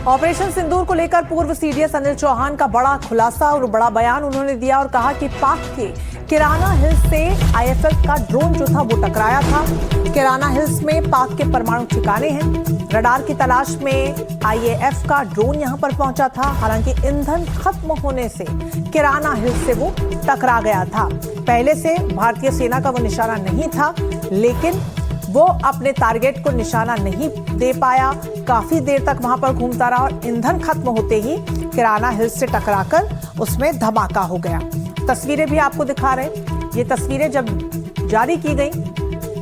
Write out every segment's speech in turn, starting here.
Operation सिंदूर को लेकर पूर्व सीडीएस अनिल चौहान का बड़ा खुलासा और बड़ा बयान उन्होंने दिया और कहा कि पाक के किराना हिल्स से आईएफएफ का ड्रोन जो था वो टकराया था। किराना हिल्स में पाक के परमाणु ठिकाने हैं। रडार की तलाश में आईएएफ का ड्रोन यहां पर पहुंचा था। हालांकि ईंधन खत्म होने से किराना हिल्स से वो टकरा गया था। पहले से भारतीय सेना का वो निशाना नहीं था, लेकिन वो अपने टारगेट को निशाना नहीं दे पाया। काफी देर तक वहां पर घूमता रहा और ईंधन खत्म होते ही किराना हिल्स से टकराकर उसमें धमाका हो गया। तस्वीरें भी आपको दिखा रहे हैं। ये तस्वीरें जब जारी की गई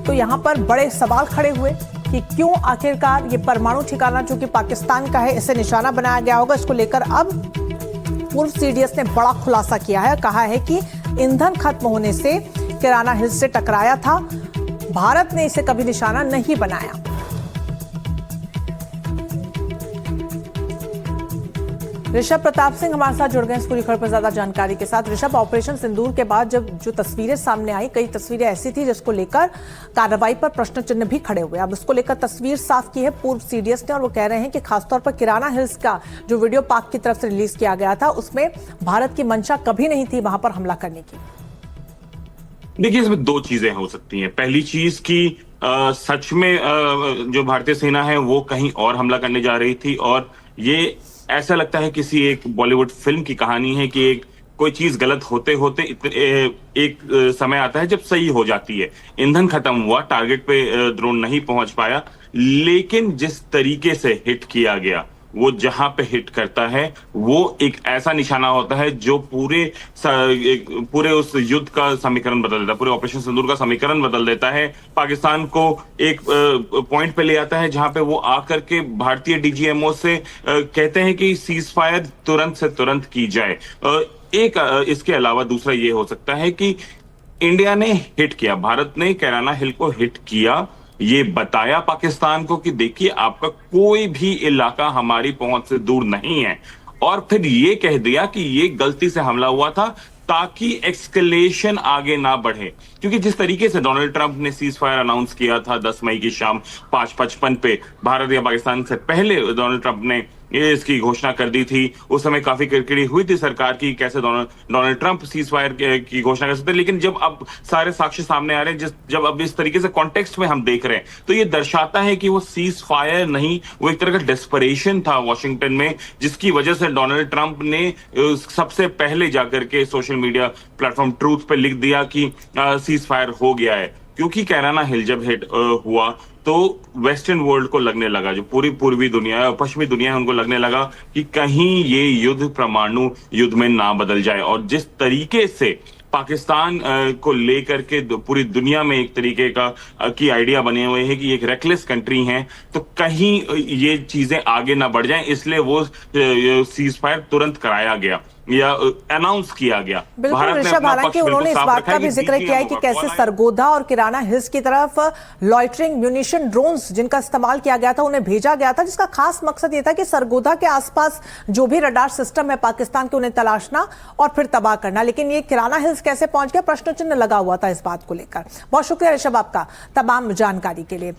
तो यहां पर बड़े सवाल खड़े हुए कि क्यों आखिरकार ये परमाणु ठिकाना जो कि पाकिस्तान का है, इसे निशाना बनाया गया होगा। इसको लेकर अब पूर्व सीडीएस ने बड़ा खुलासा किया है। कहा है कि ईंधन खत्म होने से किराना हिल्स से टकराया था। भारत ने इसे कभी निशाना नहीं बनाया। ऋषभ प्रताप सिंह हमारे साथ जुड़ गए इस पूरी खबर पर ज्यादा जानकारी के साथ। ऋषभ, ऑपरेशन सिंदूर के बाद जब जो तस्वीरें सामने आई, कई तस्वीरें ऐसी थी जिसको लेकर कार्रवाई पर प्रश्न चिन्ह भी खड़े हुए। अब उसको लेकर तस्वीर साफ की है पूर्व सीडीएस ने और वो कह रहे हैं कि खासतौर पर किराना हिल्स का जो वीडियो पाक की तरफ से रिलीज किया गया था, उसमें भारत की मंशा कभी नहीं थी वहां पर हमला करने की। देखिए, इसमें दो चीजें हो सकती हैं। पहली चीज की सच में जो भारतीय सेना है वो कहीं और हमला करने जा रही थी, और ये ऐसा लगता है किसी एक बॉलीवुड फिल्म की कहानी है कि एक कोई चीज गलत होते होते एक समय आता है जब सही हो जाती है। ईंधन खत्म हुआ, टारगेट पे ड्रोन नहीं पहुंच पाया, लेकिन जिस तरीके से हिट किया गया, वो जहां पे हिट करता है वो एक ऐसा निशाना होता है जो पूरे उस युद्ध का समीकरण बदल देता है, पूरे ऑपरेशन सिंदूर का समीकरण बदल देता है। पाकिस्तान को एक पॉइंट पे ले आता है जहां पे वो आकर के भारतीय डीजीएमओ से कहते हैं कि सीज फायर तुरंत से तुरंत की जाए। इसके अलावा दूसरा ये हो सकता है कि इंडिया ने हिट किया, भारत ने कैराना हिल को हिट किया, ये बताया पाकिस्तान को कि देखिए आपका कोई भी इलाका हमारी पहुंच से दूर नहीं है, और फिर ये कह दिया कि ये गलती से हमला हुआ था ताकि एक्सकलेशन आगे ना बढ़े। क्योंकि जिस तरीके से डोनाल्ड ट्रंप ने सीज फायर अनाउंस किया था 10 मई की शाम 5:55 पे, भारत या पाकिस्तान से पहले डोनाल्ड ट्रंप ने ये इसकी घोषणा कर दी थी। उस समय काफी किरकिरी हुई थी सरकार की, कैसे डोनाल्ड ट्रंप सीज फायर की घोषणा कर सकते। लेकिन जब अब सारे साक्ष्य सामने आ रहे हैं, जब अब इस तरीके से कॉन्टेक्स्ट में हम देख रहे हैं, तो ये दर्शाता है कि वो सीज फायर नहीं, वो एक तरह का डेस्परेशन था वॉशिंगटन में, जिसकी वजह से डोनाल्ड ट्रंप ने सबसे पहले जाकर के सोशल मीडिया प्लेटफॉर्म ट्रूथ पे लिख दिया कि सीज फायर हो गया है। क्योंकि कैराना हिल जब हिट हुआ तो वेस्टर्न वर्ल्ड को लगने लगा, जो पूरी पूर्वी दुनिया है, पश्चिमी दुनिया है, उनको लगने लगा कि कहीं ये युद्ध परमाणु युद्ध में ना बदल जाए। और जिस तरीके से पाकिस्तान को लेकर के पूरी दुनिया में एक तरीके का की आइडिया बने हुए हैं कि एक रेकलेस कंट्री है, तो कहीं ये चीजें आगे ना बढ़ जाएं, इसलिए वो सीज फायर तुरंत कराया गया या अनाउंस किया गया। बिल्कुल ऋषभ, हालांकि उन्होंने इस बात का भी जिक्र किया है कि कैसे सरगोधा और किराना हिल्स की तरफ लॉइटरिंग म्यूनिशन ड्रोन्स जिनका इस्तेमाल किया गया था, उन्हें भेजा गया था, जिसका खास मकसद ये था कि सरगोधा के आसपास जो भी रडार सिस्टम है पाकिस्तान के, उन्हें तलाशना और फिर तबाह करना। लेकिन ये किराना हिल्स कैसे पहुंच गया, प्रश्न चिन्ह लगा हुआ था इस बात को लेकर। बहुत शुक्रिया ऋषभ आपका तमाम जानकारी के लिए।